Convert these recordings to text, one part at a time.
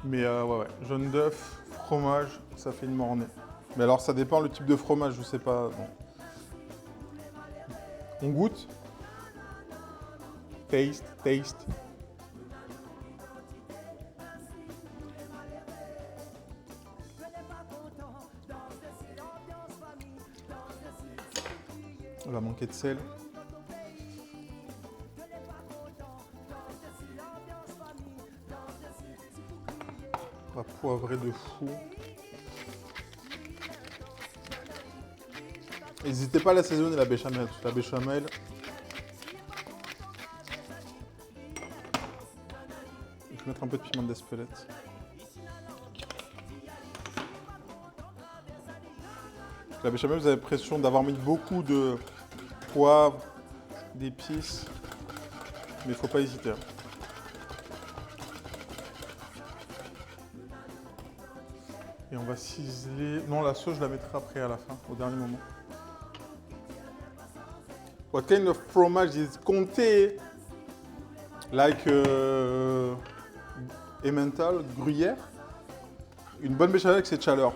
Mais ouais, jaune d'œuf, fromage, ça fait une mornée. Mais alors ça dépend le type de fromage, je sais pas. Bon. On goûte. Taste, taste. On va manquer de sel. On va poivrer de fou. N'hésitez pas à l'assaisonner la béchamel. La béchamel. Je vais mettre un peu de piment d'Espelette. La béchamel, vous avez l'impression d'avoir mis beaucoup de poivre, d'épices, mais il ne faut pas hésiter. Et on va ciseler. Non, la sauce, je la mettrai après à la fin, au dernier moment. What kind of fromage is comté? Like Emmental, gruyère. Une bonne béchamel avec cette chaleur.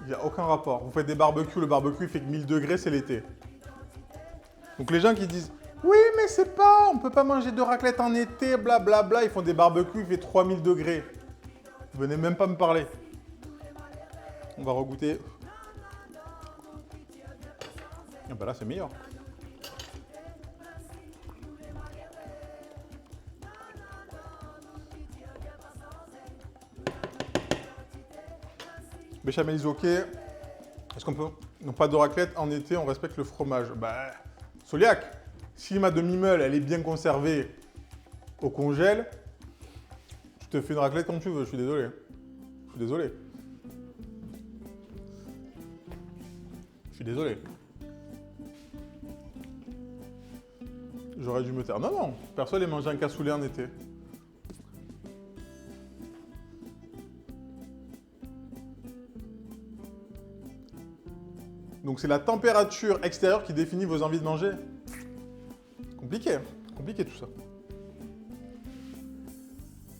Il n'y a aucun rapport. Vous faites des barbecues, le barbecue il fait que 1000 degrés, c'est l'été. Donc les gens qui disent oui, mais c'est pas, on peut pas manger de raclette en été, blablabla, bla, bla. Ils font des barbecues, il fait 3000 degrés. Vous venez même pas me parler. On va regoûter. Ah bah là, c'est meilleur. Béchamel ok. Est-ce qu'on peut... Non, pas de raclette en été, on respecte le fromage. Bah, Soliac, si ma demi-meule, elle est bien conservée au congèle, je te fais une raclette comme tu veux, je suis désolé. Je suis désolé. Je suis désolé. J'aurais dû me taire. Non, non, personne n'est mangé un cassoulet en été. Donc c'est la température extérieure qui définit vos envies de manger. Compliqué, hein. Compliqué tout ça.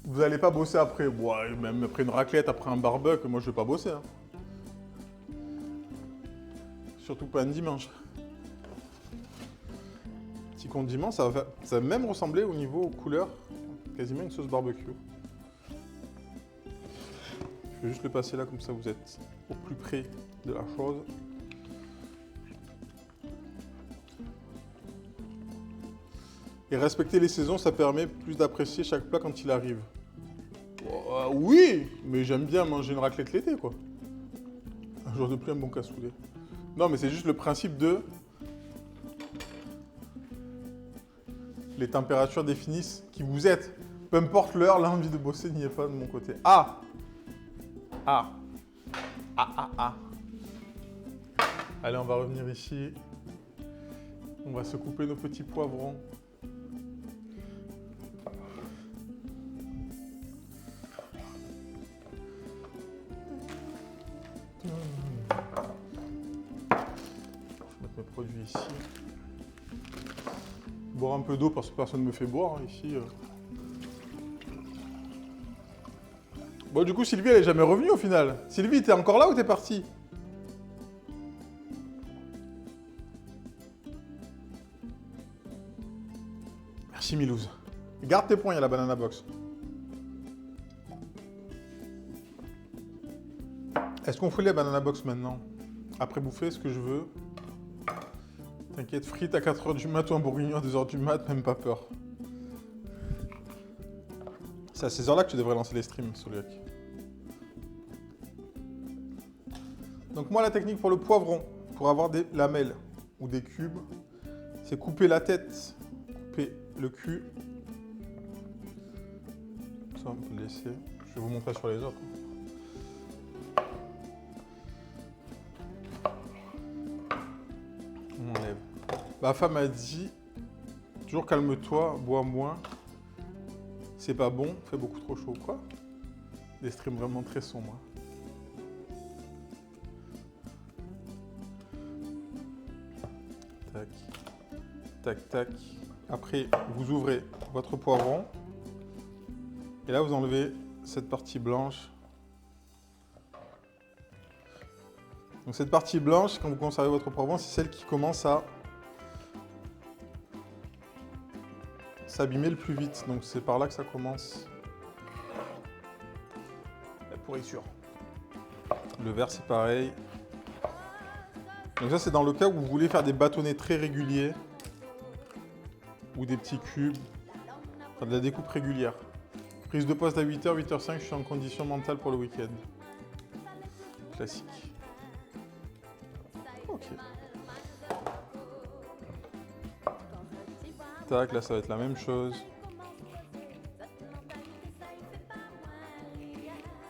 Vous n'allez pas bosser après. Bon, même après une raclette, après un barbecue, moi je vais pas bosser. Hein. Surtout pas un dimanche. Petit condiment, ça va même ressembler au niveau couleur, quasiment une sauce barbecue. Je vais juste le passer là, comme ça vous êtes au plus près de la chose. Et respecter les saisons, ça permet plus d'apprécier chaque plat quand il arrive. Oui, mais j'aime bien manger une raclette l'été, quoi. Un jour de plus, un bon cassoulet. Non, mais c'est juste le principe de... Les températures définissent qui vous êtes. Peu importe l'heure, l'envie de bosser n'y est pas de mon côté. Ah! Ah! Ah, ah, ah. Allez, on va revenir ici. On va se couper nos petits poivrons. Mes produits ici. Boire un peu d'eau parce que personne ne me fait boire hein, ici. Bon, du coup, Sylvie, elle est jamais revenue au final. Sylvie, t'es encore là ou t'es partie? Merci, Milouz. Garde tes points, il y a la banana box. Est-ce qu'on fait les banana box maintenant? Après bouffer, ce que je veux. T'inquiète, frites à 4h du mat ou un bourguignon à 2h du mat, même pas peur. C'est à ces heures-là que tu devrais lancer les streams, Soliac. Donc moi, la technique pour le poivron, pour avoir des lamelles ou des cubes, c'est couper la tête, couper le cul. Ça, on peut le laisser. Je vais vous montrer sur les autres. On enlève. Ma femme a dit, toujours calme-toi, bois moins. C'est pas bon, fait beaucoup trop chaud. Quoi? Des streams vraiment très sombres. Tac, tac, tac. Après, vous ouvrez votre poivron. Et là, vous enlevez cette partie blanche. Donc cette partie blanche, quand vous conservez votre poivron, c'est celle qui commence à s'abîmer le plus vite. Donc c'est par là que ça commence. La pourriture. Le vert, c'est pareil. Donc ça, c'est dans le cas où vous voulez faire des bâtonnets très réguliers ou des petits cubes, enfin de la découpe régulière. Prise de poste à 8h, 8h05, je suis en condition mentale pour le week-end. Classique. Ok. Tac, là ça va être la même chose.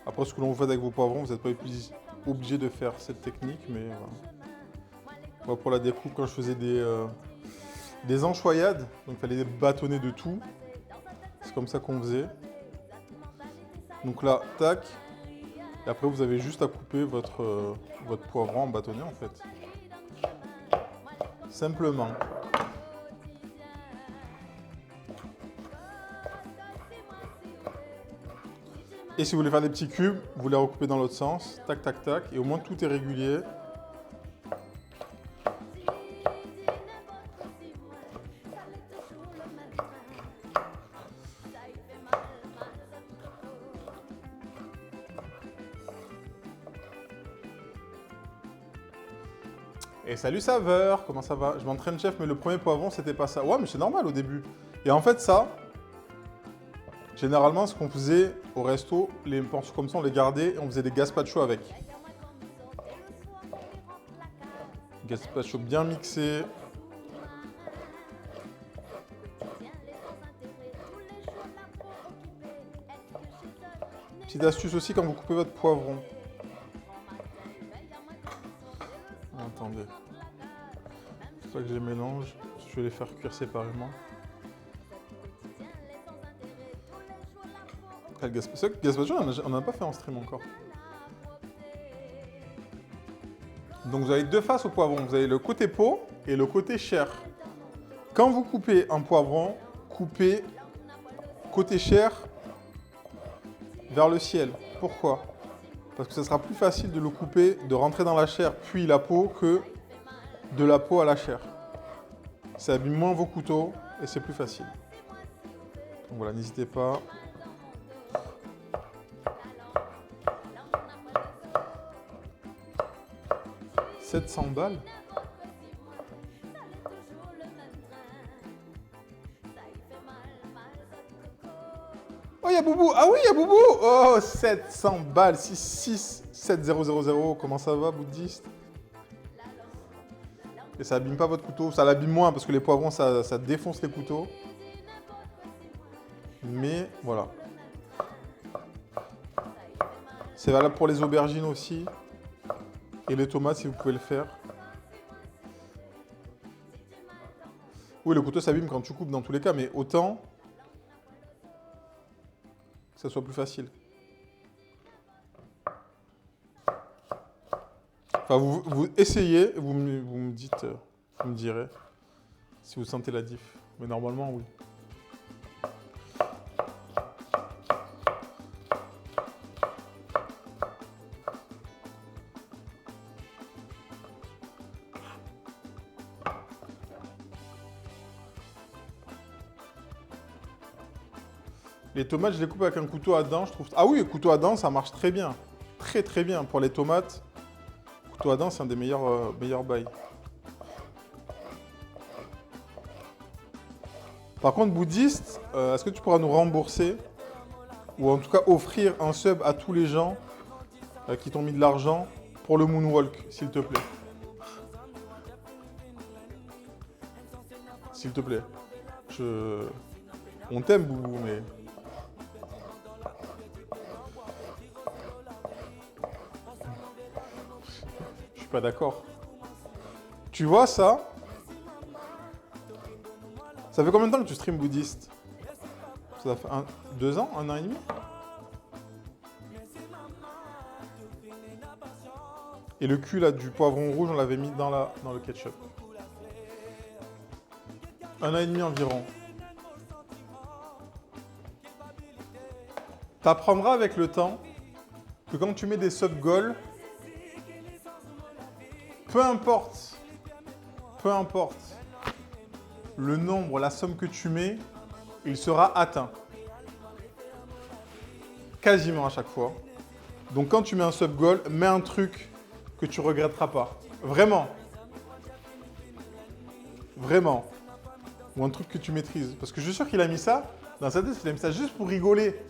Après, ce que l'on fait avec vos poivrons, vous n'êtes pas obligé de faire cette technique, mais voilà. Moi, pour la découpe, quand je faisais des anchoyades, donc il fallait bâtonner de tout. C'est comme ça qu'on faisait. Donc là, tac. Et après, vous avez juste à couper votre poivron en bâtonnet, en fait. Simplement. Et si vous voulez faire des petits cubes, vous les recoupez dans l'autre sens. Tac, tac, tac. Et au moins, tout est régulier. Et salut Saveur, comment ça va? Je m'entraîne chef, mais le premier poivron, c'était pas ça. Ouais, mais c'est normal au début. Et en fait, ça, généralement, ce qu'on faisait au resto, les morceaux comme ça, on les gardait et on faisait des gazpacho avec. Gazpacho bien mixé. Petite astuce aussi quand vous coupez votre poivron. Attendez. C'est pas que je les mélange. Je vais les faire cuire séparément. Le gazpacho, on n'en a pas fait en stream encore. Donc vous avez deux faces au poivron. Vous avez le côté peau et le côté chair. Quand vous coupez un poivron, coupez côté chair vers le ciel. Pourquoi? Parce que ce sera plus facile de le couper, de rentrer dans la chair puis la peau que de la peau à la chair. Ça abîme moins vos couteaux et c'est plus facile. Donc voilà, n'hésitez pas. « 700 balles ?» Oh, il y a Boubou. Ah oui, il y a Boubou. Oh, 700 balles. 667000. Comment ça va, bouddhiste? Et ça abîme pas votre couteau. Ça l'abîme moins parce que les poivrons, ça défonce les couteaux. Mais voilà. C'est valable pour les aubergines aussi. Et les tomates, si vous pouvez le faire. Oui, le couteau s'abîme quand tu coupes dans tous les cas, mais autant que ça soit plus facile. Enfin, vous essayez, vous me dites, vous me direz si vous sentez la diff. Mais normalement, oui. Les tomates, je les coupe avec un couteau à dents, je trouve. Ah oui, le couteau à dents, ça marche très bien. Très très bien. Pour les tomates, le couteau à dents, c'est un des meilleurs bails. Par contre, bouddhiste, est-ce que tu pourras nous rembourser ou en tout cas offrir un sub à tous les gens qui t'ont mis de l'argent pour le moonwalk, s'il te plaît? S'il te plaît. On t'aime, Boubou, mais... Je suis pas d'accord. Tu vois ça? Ça fait combien de temps que tu stream bouddhiste? Ça fait 2 ans? 1 an et demi? Et le cul là du poivron rouge, on l'avait mis dans le ketchup. 1 an et demi environ. T'apprendras avec le temps que quand tu mets des sub-goals, peu importe le nombre, la somme que tu mets, il sera atteint. Quasiment à chaque fois. Donc quand tu mets un sub-goal, mets un truc que tu regretteras pas. Vraiment. Vraiment. Ou un truc que tu maîtrises. Parce que je suis sûr qu'il a mis ça, dans sa tête, il a mis ça juste pour rigoler.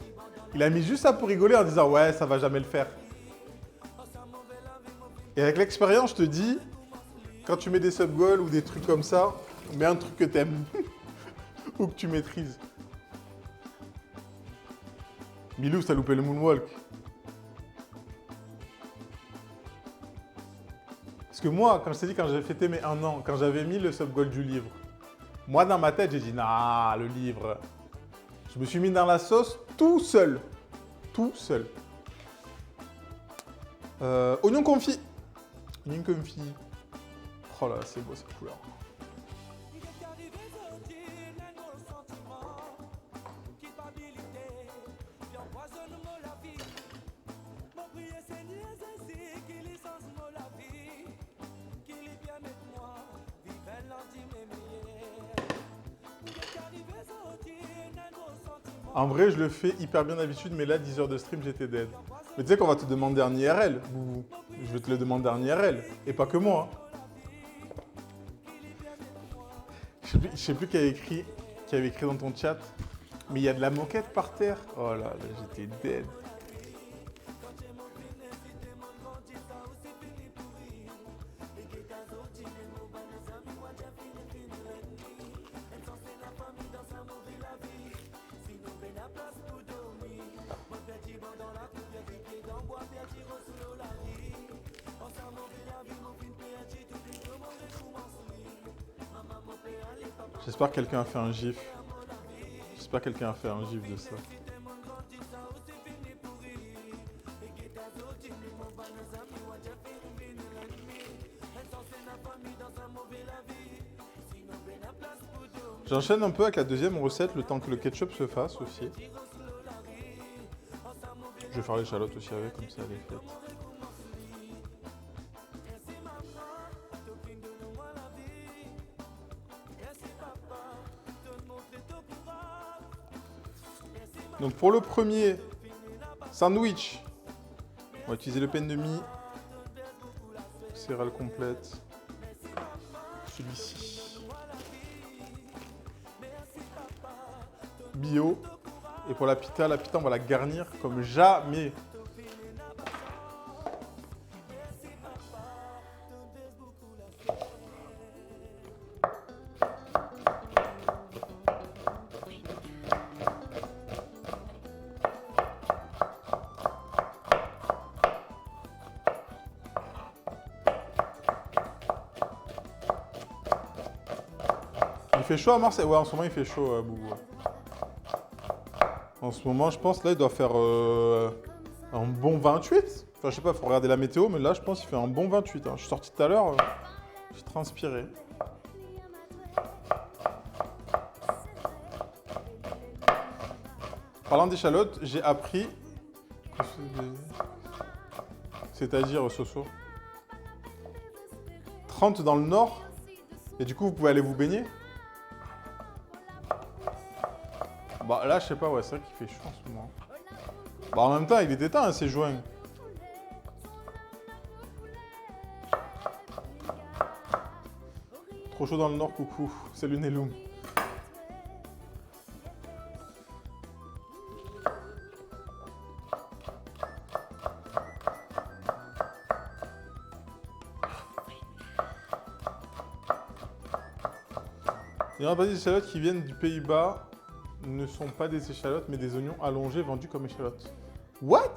Il a mis juste ça pour rigoler en disant « Ouais, ça va jamais le faire ». Et avec l'expérience, je te dis, quand tu mets des sub-goals ou des trucs comme ça, mets un truc que t'aimes ou que tu maîtrises. Milou, t'as loupé le moonwalk. Parce que moi, quand je t'ai dit, quand j'ai fêté mes 1 an, quand j'avais mis le sub-goal du livre, moi, dans ma tête, j'ai dit, nah, le livre. Je me suis mis dans la sauce tout seul. Tout seul. Oignon confit. Oignon confit. Oh là, c'est beau cette couleur. En vrai, je le fais hyper bien d'habitude, mais là, 10 heures de stream, j'étais dead. Mais tu sais qu'on va te demander en IRL, Boubou. Je vais te le demander en IRL, et pas que moi. Je sais plus qui avait écrit dans ton chat, mais il y a de la moquette par terre. Oh là, là j'étais dead. J'espère que quelqu'un a fait un gif. J'espère que quelqu'un a fait un gif de ça. J'enchaîne un peu avec la deuxième recette, le temps que le ketchup se fasse aussi. Je vais faire l'échalote aussi avec, comme ça elle est faite. Donc pour le premier sandwich, on va utiliser le pain de mie, céréales complètes, celui-ci, bio. Et pour la pita on va la garnir comme jamais. Il fait chaud à Marseille? Ouais, en ce moment il fait chaud, Boubou. En ce moment, je pense, là, il doit faire un bon 28. Enfin, je sais pas, il faut regarder la météo, mais là, je pense qu'il fait un bon 28. Hein. Je suis sorti tout à l'heure, j'ai transpiré. Parlant d'échalotes, j'ai appris... C'est-à-dire, Soso 30 dans le nord, et du coup, vous pouvez aller vous baigner. Bah là, je sais pas, ouais, c'est vrai qu'il fait chaud en ce moment. Bah en même temps, il était temps, hein, c'est juin. Trop chaud dans le nord, coucou. Salut Nelou. Il y a pas des échalotes qui viennent du Pays-Bas. Ne sont pas des échalotes, mais des oignons allongés vendus comme échalotes. What?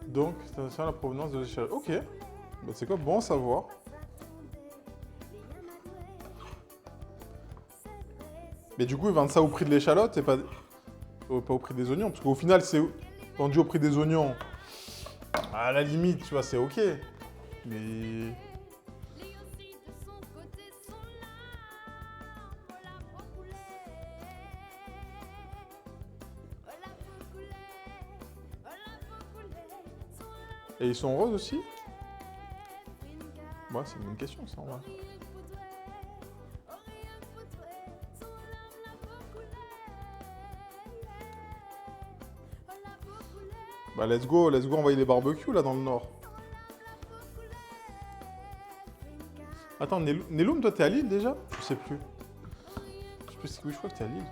Donc, c'est attention à la provenance de l'échalote. Ok. Bah, c'est quoi? Bon à savoir. Mais du coup, ils vendent ça au prix de l'échalote et pas au prix des oignons. Parce qu'au final, c'est vendu au prix des oignons. À la limite, tu vois, c'est ok. Mais... Et ils sont roses aussi? Ouais, c'est une bonne question, ça, en vrai. Bah, let's go, envoyer les barbecues, là, dans le nord. Attends, Neloum, toi, t'es à Lille, déjà? Je sais plus. Je sais plus, oui, je crois que t'es à Lille.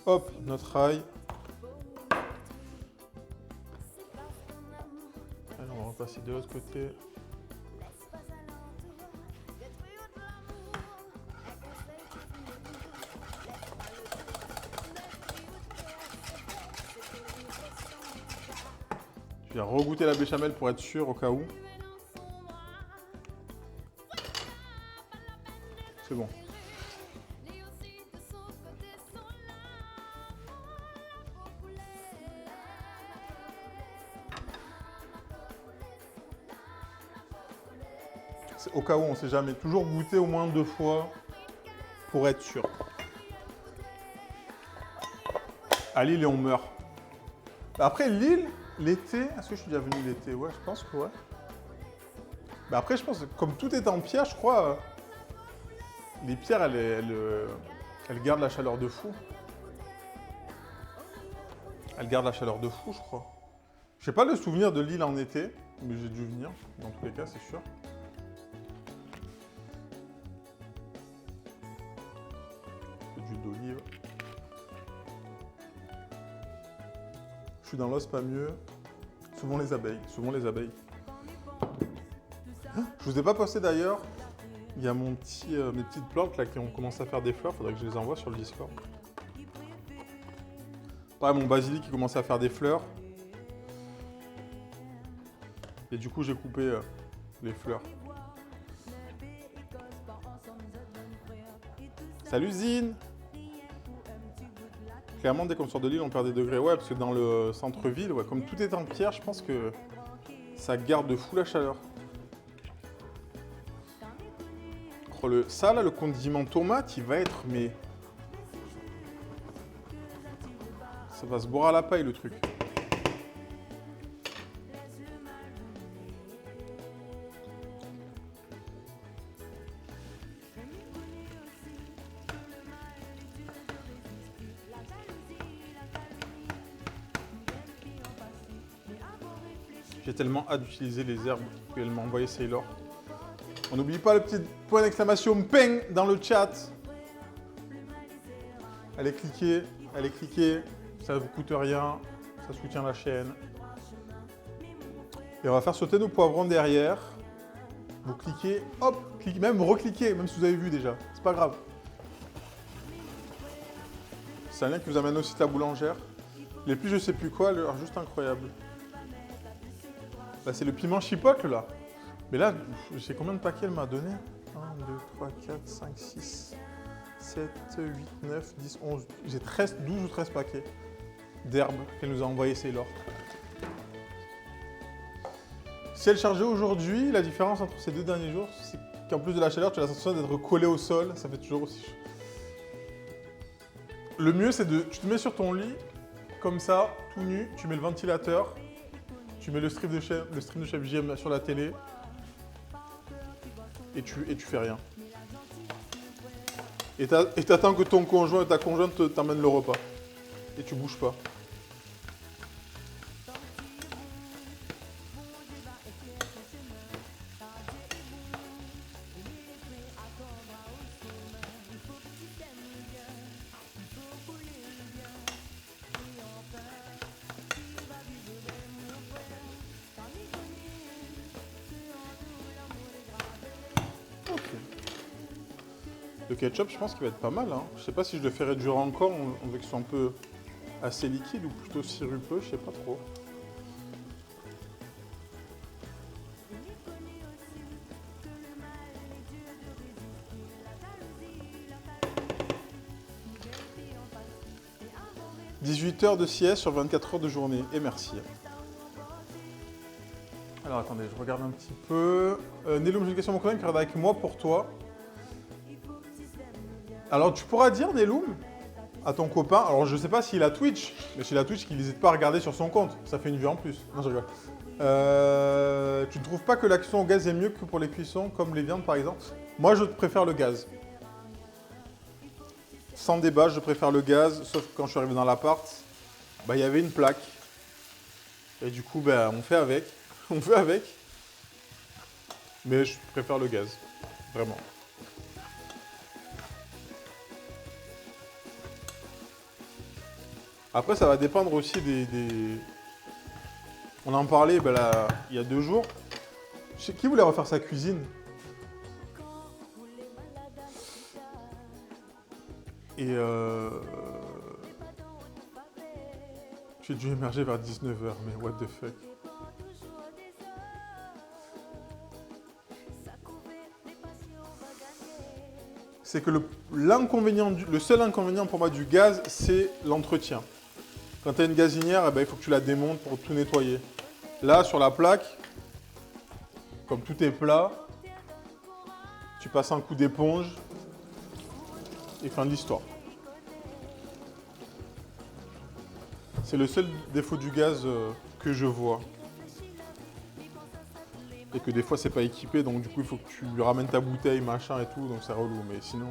Hop, notre rail. Allez, on va repasser de l'autre côté. Je vais regoûter la béchamel pour être sûr au cas où. C'est bon. Au cas où, on ne sait jamais. Toujours goûter au moins 2 fois pour être sûr. À Lille et on meurt. Après, Lille, l'été... Est-ce que je suis déjà venu l'été? Ouais, je pense que ouais. Bah après, je pense que comme tout est en pierre, je crois... les pierres, elles gardent la chaleur de fou. Elles gardent la chaleur de fou, je crois. Je n'ai pas le souvenir de Lille en été, mais j'ai dû venir, dans tous les cas, c'est sûr. D'huile d'olive. Je suis dans l'os, pas mieux. Souvent les abeilles, Je vous ai pas posté d'ailleurs. Il y a mes petites plantes là qui ont commencé à faire des fleurs. Faudrait que je les envoie sur le Discord. Pareil, mon basilic qui commence à faire des fleurs. Et du coup, j'ai coupé les fleurs. Salut Zine! Clairement, dès qu'on sort de l'île, on perd des degrés. Ouais, parce que dans le centre-ville, ouais, comme tout est en pierre, je pense que ça garde de fou la chaleur. Oh, ça, là, le condiment tomate, il va être... mais ça va se boire à la paille, le truc. J'ai tellement hâte d'utiliser les herbes qu'elle m'a envoyé Sailor. On n'oublie pas le petit point d'exclamation PING dans le chat. Allez cliquer, ça ne vous coûte rien, ça soutient la chaîne. Et on va faire sauter nos poivrons derrière. Vous cliquez, hop, cliquez, même recliquez, même si vous avez vu déjà, c'est pas grave. C'est un lien qui vous amène aussi à la boulangère. Les plus je sais plus quoi, alors juste incroyable. Là, c'est le piment chipotle, là. Mais là, je sais combien de paquets elle m'a donné. 1, 2, 3, 4, 5, 6, 7, 8, 9, 10, 11. J'ai 12 ou 13 paquets d'herbes qu'elle nous a envoyé Sailor. Si elle chargeait aujourd'hui, la différence entre ces 2 derniers jours, c'est qu'en plus de la chaleur, tu as la sensation d'être collé au sol. Ça fait toujours aussi chaud. Le mieux, c'est de... Tu te mets sur ton lit, comme ça, tout nu, tu mets le ventilateur. Tu mets le stream de chef JM sur la télé et tu fais rien. Et t'attends que ton conjoint et ta conjointe t'emmènent le repas. Et tu bouges pas. Le ketchup, je pense qu'il va être pas mal. Hein. Je sais pas si je le fais réduire encore, on veut qu'il soit un peu assez liquide ou plutôt sirupeux, je sais pas trop. « 18 heures de sieste sur 24 heures de journée. » Et merci. Alors attendez, je regarde un petit peu. Neloum, j'ai une question à mon collègue qui regarde avec moi pour toi. Alors, tu pourras dire, Neloum, à ton copain, alors je sais pas s'il a Twitch, mais s'il a Twitch, qu'il n'hésite pas à regarder sur son compte. Ça fait une vue en plus. Non, je rigole. Tu ne trouves pas que la cuisson au gaz est mieux que pour les cuissons, comme les viandes par exemple? Moi, je préfère le gaz. Sans débat, je préfère le gaz, sauf que quand je suis arrivé dans l'appart, bah, il y avait une plaque. Et du coup, bah, on fait avec. On fait avec. Mais je préfère le gaz. Vraiment. Après, ça va dépendre aussi des... On en parlait bah, là, il y a 2 jours. Qui voulait refaire sa cuisine? Et j'ai dû émerger vers 19 h, mais what the fuck. C'est que le seul inconvénient pour moi du gaz, c'est l'entretien. Quand tu as une gazinière, eh ben, il faut que tu la démontes pour tout nettoyer. Là, sur la plaque, comme tout est plat, tu passes un coup d'éponge et fin de l'histoire. C'est le seul défaut du gaz que je vois. Et que des fois, c'est pas équipé, donc du coup, il faut que tu lui ramènes ta bouteille, machin et tout, donc c'est relou. Mais sinon...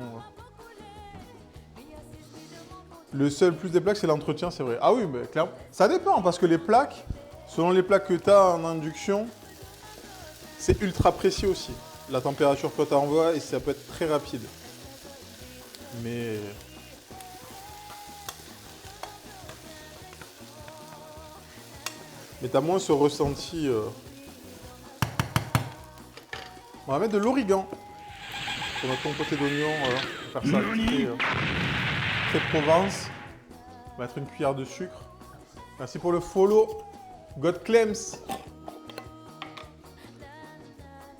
Le seul plus des plaques, c'est l'entretien, c'est vrai. Ah oui, mais clairement. Ça dépend, parce que les plaques, selon les plaques que tu as en induction, c'est ultra précis aussi. La température que tu envoies, et ça peut être très rapide. Mais... Mais tu as moins ce ressenti... On va mettre de l'origan sur notre compoté d'oignon, faire ça très Provence. On va mettre une cuillère de sucre. Merci pour le follow. God Clems.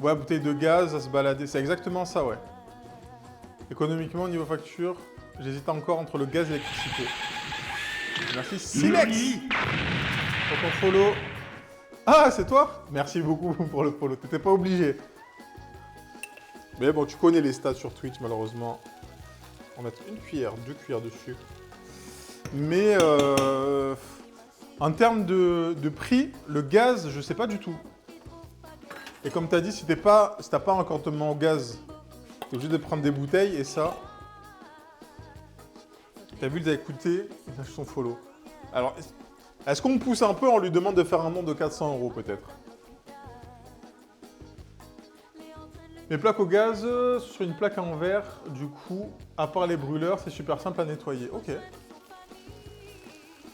Ouais, bouteille de gaz à se balader. C'est exactement ça, ouais. Économiquement, niveau facture, j'hésite encore entre le gaz et l'électricité. Merci Silex pour ton follow. Ah, c'est toi? Merci beaucoup pour le follow. T'étais pas obligé. Mais bon, tu connais les stats sur Twitch, malheureusement. On va mettre une cuillère, 2 cuillères de sucre. Mais en termes de prix, le gaz, je sais pas du tout. Et comme tu as dit, si t'as pas un encantement au gaz, t'es obligé de prendre des bouteilles et ça. T'as vu, il a écouté, il lâche son follow. Alors, est-ce qu'on me pousse un peu, on lui demande de faire un don de 400 € peut-être? Mes plaques au gaz, sur une plaque en verre, du coup, à part les brûleurs, c'est super simple à nettoyer. Ok.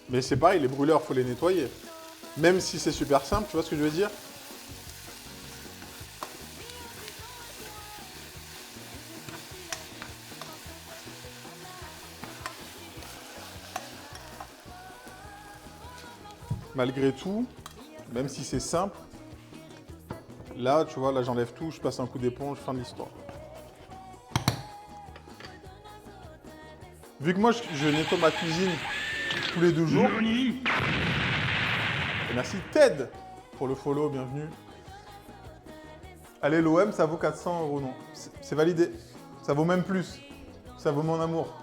Mais c'est pareil, les brûleurs, faut les nettoyer. Même si c'est super simple, tu vois ce que je veux dire? Malgré tout, même si c'est simple, là, tu vois, là j'enlève tout, je passe un coup d'éponge, fin de l'histoire. Vu que moi je nettoie ma cuisine tous les 2 jours. Et merci Ted pour le follow, bienvenue. Allez, l'OM, ça vaut 400 €, non? C'est validé. Ça vaut même plus. Ça vaut mon amour.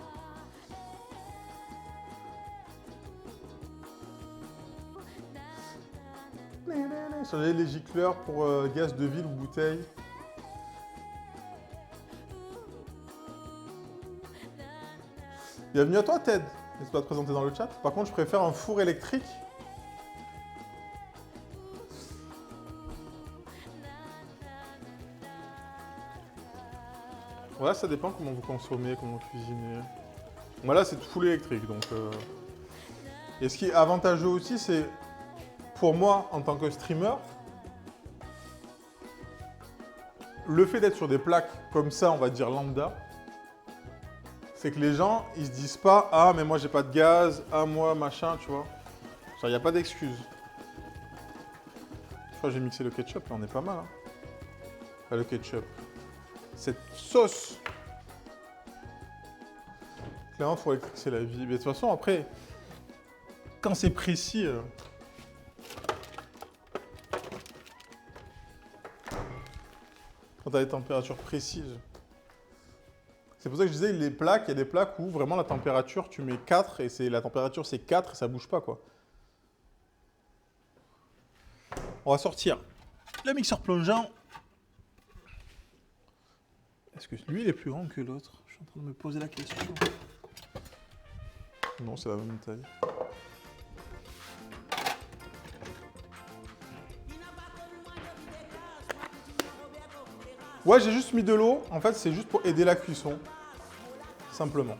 Changer les gicleurs pour gaz de ville ou bouteille. Bienvenue à toi, Ted. N'hésite pas à te présenter dans le chat. Par contre, je préfère un four électrique. Voilà, ça dépend comment vous consommez, comment vous cuisinez. Voilà, c'est full électrique. Donc, Et ce qui est avantageux aussi, c'est pour moi, en tant que streamer, le fait d'être sur des plaques comme ça, on va dire lambda, c'est que les gens, ils se disent pas « Ah, mais moi, j'ai pas de gaz. Ah, moi, machin, tu vois. » Il n'y a pas d'excuse. Je crois que j'ai mixé le ketchup, là, on est pas mal. Hein. Pas le ketchup. Cette sauce. Clairement, il faut éclipser la vie. Mais de toute façon, après, quand c'est précis... Quand tu as des températures précises. C'est pour ça que je disais, les plaques, il y a des plaques où vraiment la température, tu mets 4 et la température c'est 4 et ça bouge pas quoi. On va sortir le mixeur plongeant. Est-ce que lui, il est plus grand que l'autre? Je suis en train de me poser la question. Non, c'est la même taille. Ouais, j'ai juste mis de l'eau. En fait, c'est juste pour aider la cuisson. Simplement.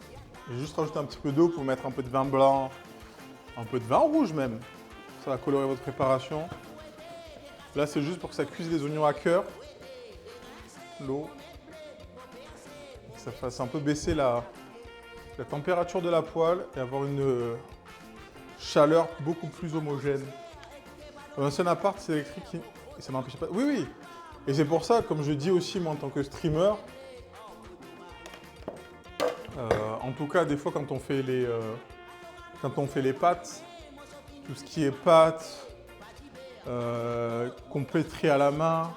J'ai juste rajouté un petit peu d'eau pour mettre un peu de vin blanc, un peu de vin rouge même. Ça va colorer votre préparation. Là, c'est juste pour que ça cuise les oignons à cœur. L'eau. Que ça fasse un peu baisser la température de la poêle et avoir une chaleur beaucoup plus homogène. Dans un appart, c'est électrique et ça m'empêche pas. Oui, oui. Et c'est pour ça, comme je dis aussi, moi, en tant que streamer, en tout cas, des fois, quand on fait les pâtes, tout ce qui est pâtes, qu'on pétrit à la main,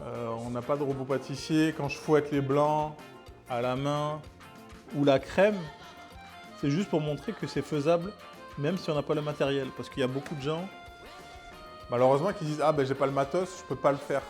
on n'a pas de robot pâtissier. Quand je fouette les blancs à la main ou la crème, c'est juste pour montrer que c'est faisable, même si on n'a pas le matériel. Parce qu'il y a beaucoup de gens, malheureusement, qui disent « Ah ben j'ai pas le matos, je peux pas le faire ».